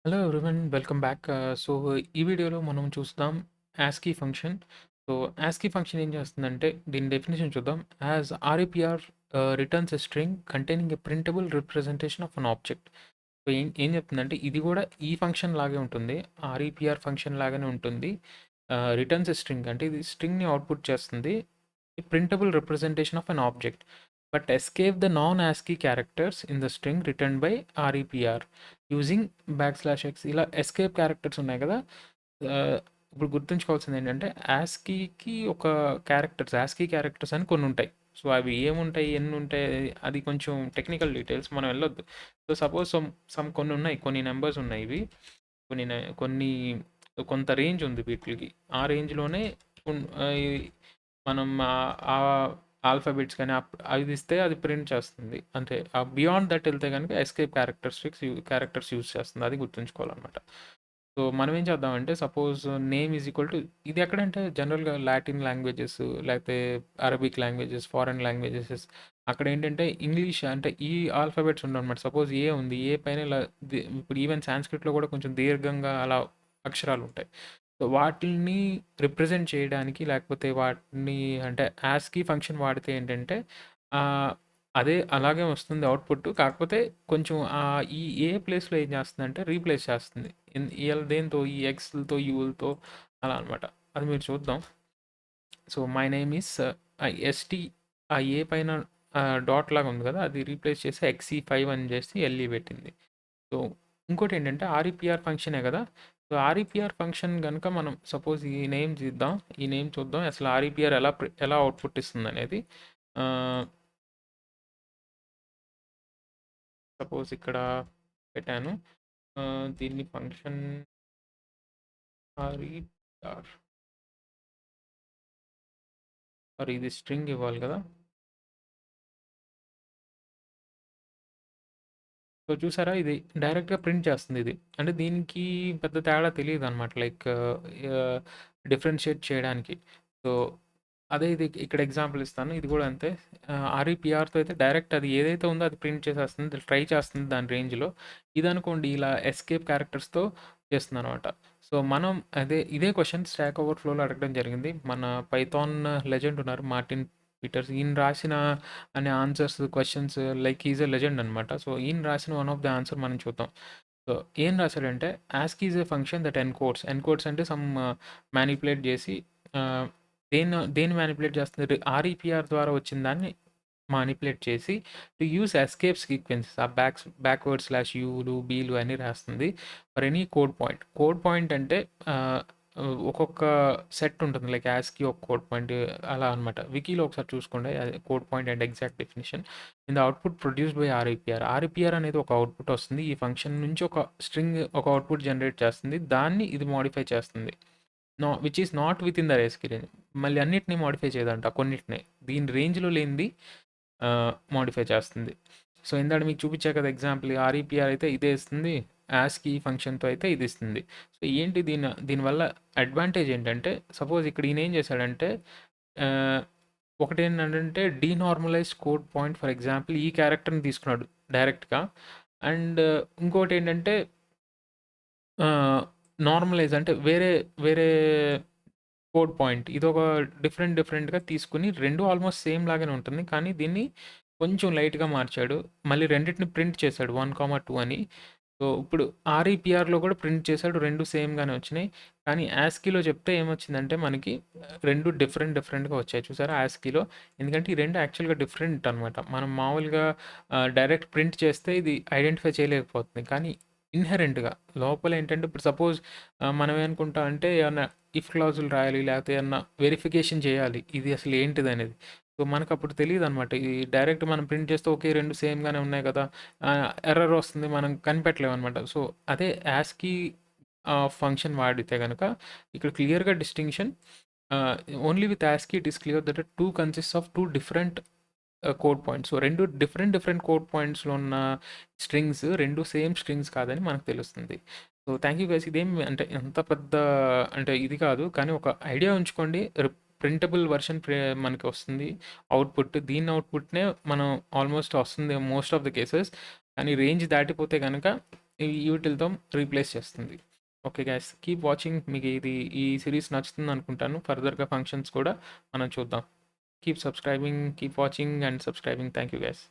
Hello everyone, welcome back. So ఈ వీడియోలో మనం చూస్తాం ASCII function. So ASCII function ఏం చేస్తుందంటే దీని డెఫినేషన్ చూద్దాం. As REPR returns a string containing a printable representation of an object. So ఏం ఏం చెప్తుందంటే ఇది కూడా ఈ ఫంక్షన్ లాగే ఉంటుంది, ఆర్ఈపిఆర్ ఫంక్షన్ లాగానే ఉంటుంది. రిటర్న్స్ ఎ స్ట్రింగ్ అంటే ఇది స్ట్రింగ్ని అవుట్పుట్ చేస్తుంది, printable representation of an object, but escape the non ASCII characters in the string return by REPR using /x. ఇలా ఎస్కేప్ క్యారెక్టర్స్ ఉన్నాయి కదా. ఇప్పుడు గుర్తుంచుకోవాల్సింది ఏంటంటే యాస్కీకి ఒక యాస్కీ క్యారెక్టర్స్ అని కొన్ని ఉంటాయి. సో అవి ఏముంటాయి, ఎన్ని ఉంటాయి, అది కొంచెం టెక్నికల్ డీటెయిల్స్, మనం వెళ్ళొద్దు. సో సపోజ్ సమ్ కొన్ని ఉన్నాయి, కొన్ని నెంబర్స్ ఉన్నాయి. ఇవి కొన్ని కొంత రేంజ్ ఉంది వీటికి. ఆ రేంజ్లోనే మనం ఆ ఆల్ఫాబెట్స్ కానీ అది ఇస్తే అది ప్రింట్ చేస్తుంది. అంటే ఆ బియాండ్ దట్ వెళ్తే కనుక ఎస్కేప్ క్యారెక్టర్స్ యూజ్ చేస్తుంది. అది గుర్తుంచుకోవాలన్నమాట. సో మనం ఏం చేద్దామంటే suppose name is equal to, ఇది ఎక్కడంటే జనరల్గా లాటిన్ లాంగ్వేజెస్, లేకపోతే అరబిక్ లాంగ్వేజెస్, ఫారెన్ లాంగ్వేజెస్, అక్కడ ఏంటంటే ఇంగ్లీష్ అంటే ఈ ఆల్ఫాబెట్స్ ఉండవు అనమాట. సపోజ్ ఏ ఉంది, ఏ పైన ఇలా ఇప్పుడు ఈవెన్ సాంస్క్రిట్లో కూడా కొంచెం దీర్ఘంగా అలా అక్షరాలు ఉంటాయి. సో వాటిని రిప్రజెంట్ చేయడానికి, లేకపోతే వాటిని అంటే యాస్కీ ఫంక్షన్ వాడితే ఏంటంటే అదే అలాగే వస్తుంది అవుట్పుట్. కాకపోతే కొంచెం ఈ ఏ ప్లేస్లో ఏం చేస్తుందంటే రీప్లేస్ చేస్తుంది దేంతో, ఈ ఎక్స్లతో, యూలతో, అలా అనమాట. అది మీరు చూద్దాం. So my name is ST, ఆ ఏ పైన డాట్ లాగా ఉంది కదా, అది రీప్లేస్ చేసి XE5 అని చేసి LE పెట్టింది. సో ఇంకోటి ఏంటంటే ఆర్ఈపిఆర్ ఫంక్షనే కదా. సో ఆర్ఈపిఆర్ ఫంక్షన్ కనుక మనం సపోజ్ ఈ నేమ్ చూద్దాం అసలు ఆర్ఈపిఆర్ ఎలా అవుట్పుట్ ఇస్తుంది అనేది. సపోజ్ ఇక్కడ పెట్టాను, దీన్ని ఫంక్షన్ ఆర్ఈపిఆర్, సారీ ఇది స్ట్రింగ్ ఇవ్వాలి కదా. సో చూసారా, ఇది డైరెక్ట్గా ప్రింట్ చేస్తుంది. ఇది అంటే దీనికి పెద్ద తేడా తెలియదు అనమాట, లైక్ డిఫరెన్షియేట్ చేయడానికి. సో అదే ఇది ఇక్కడ ఎగ్జాంపుల్ ఇస్తాను, ఇది కూడా అంతే. ఆర్ఈపిఆర్తో అయితే డైరెక్ట్ అది ఏదైతే ఉందో అది ప్రింట్ చేసేస్తుంది, ట్రై చేస్తుంది దాని రేంజ్లో. ఇది అనుకోండి ఇలా ఎస్కేప్ క్యారెక్టర్స్తో చేస్తుంది అనమాట. సో మనం ఇదే క్వశ్చన్ స్టాక్ ఓవర్ఫ్లోలో అడగడం జరిగింది. మన పైథాన్ లెజెండ్ ఉన్నారు మార్టిన్ పీటర్స్, ఈయన రాసిన అనే answers questions, like is a legend అనమాట. సో ఈయన రాసిన వన్ ఆఫ్ ద ఆన్సర్ మనం చూద్దాం. సో ఏం రాశాడంటే ASCII is a function that encodes అంటే సమ్ మ్యానిపులేట్ చేసి, దేన్ని మ్యానిపులేట్ చేస్తుంది, ఆర్ఈపిఆర్ ద్వారా వచ్చిన దాన్ని మానిపులేట్ చేసి టు యూస్ ఎస్కేప్ సీక్వెన్సెస్, ఆ బ్యాక్వర్డ్ స్లాష్ యూలు బీలు అని రాస్తుంది ఫర్ ఎనీ కోడ్ పాయింట్ అంటే ఒక్కొక్క సెట్ ఉంటుంది, లైక్ యాస్కి ఒక కోడ్ పాయింట్ అలా అనమాట. వికీలో ఒకసారి చూసుకోండి code point and exact definition. In the output produced by REPR అనేది ఒక అవుట్పుట్ వస్తుంది. ఈ ఫంక్షన్ నుంచి ఒక స్ట్రింగ్ ఒక అవుట్పుట్ జనరేట్ చేస్తుంది, దాన్ని ఇది మోడిఫై చేస్తుంది. Which is not within the రేస్కి రేంజ్. మళ్ళీ అన్నిటిని మోడిఫై చేయదంట, కొన్నిటిని దీని రేంజ్లో లేనిది మోడిఫై చేస్తుంది. సో ఇందాక మీకు చూపించా కదా ఎగ్జాంపుల్, ఆర్ఈపిఆర్ అయితే ఇదే ఇస్తుంది, యాస్కీ ఫంక్షన్తో అయితే ఇది ఇస్తుంది. సో ఏంటి దీనివల్ల అడ్వాంటేజ్ ఏంటంటే, సపోజ్ ఇక్కడ ఈయన ఏం చేశాడంటే ఒకటి ఏంటంటే denormalise code point, for example ఈ క్యారెక్టర్ని తీసుకున్నాడు డైరెక్ట్గా. అండ్ ఇంకోటి ఏంటంటే నార్మలైజ్ అంటే వేరే వేరే కోడ్ పాయింట్, ఇదొక డిఫరెంట్‌గా తీసుకొని 2 ఆల్మోస్ట్ సేమ్ లాగానే ఉంటుంది. కానీ దీన్ని కొంచెం లైట్‌గా మార్చాడు. మళ్ళీ రెండిటిని ప్రింట్ చేశాడు 1, 2 అని. సో ఇప్పుడు ఆర్ఈపిఆర్‌లో కూడా ప్రింట్ చేశాడు. 2 సేమ్‌గానే వచ్చినాయి. కానీ యాస్కీలో చెప్తే ఏమొచ్చిందంటే మనకి 2 డిఫరెంట్‌గా వచ్చాయి. చూసారా యాస్కీలో? ఎందుకంటే ఈ 2 యాక్చువల్‌గా డిఫరెంట్ అనమాట. మనం మామూలుగా డైరెక్ట్ ప్రింట్ చేస్తే ఇది ఐడెంటిఫై చేయలేకపోతుంది. కానీ ఇన్‌హెరెంట్‌గా లోపల ఏంటంటే, ఇప్పుడు సపోజ్ మనం ఏమనుకుంటాం అంటే ఏమన్నా ఇఫ్ క్లాజులు రాయాలి, లేకపోతే ఏమన్నా వెరిఫికేషన్ చేయాలి, ఇది అసలు ఏంటిదనేది. సో మనకప్పుడు తెలీదనమాట. ఈ డైరెక్ట్ మనం ప్రింట్ చేస్తే ఓకే 2 సేమ్‌గానే ఉన్నాయి కదా, ఎర్రర్ వస్తుంది, మనం కనిపెట్టలేమనమాట. సో అదే యాస్కీ ఫంక్షన్ వాడితే గనక ఇక్కడ క్లియర్‌గా distinction, only with ASCII it is clear that 2 consists of 2 different code points. So 2 different code పాయింట్స్‌లో ఉన్న స్ట్రింగ్స్ 2 సేమ్ స్ట్రింగ్స్ కాదని మనకు తెలుస్తుంది. So thank you guys. ఇదేం అంటే ఎంత పెద్ద అంటే ఇది కాదు, కానీ ఒక ఐడియా ఉంచుకోండి. ప్రింటబుల్ వర్షన్ మనకి వస్తుంది అవుట్పుట్. దీని అవుట్పుట్‌నే మనం ఆల్మోస్ట్ వస్తుంది మోస్ట్ ఆఫ్ ద కేసెస్. కానీ రేంజ్ దాటిపోతే గనక వీటిలతో రీప్లేస్ చేస్తుంది. Okay guys, keep watching. మీకు ఈ సిరీస్ నచ్చుతుంది అనుకుంటాను. ఫర్దర్గా ఫంక్షన్స్ కూడా మనం చూద్దాం. Keep subscribing, keep watching and subscribing. Thank you guys.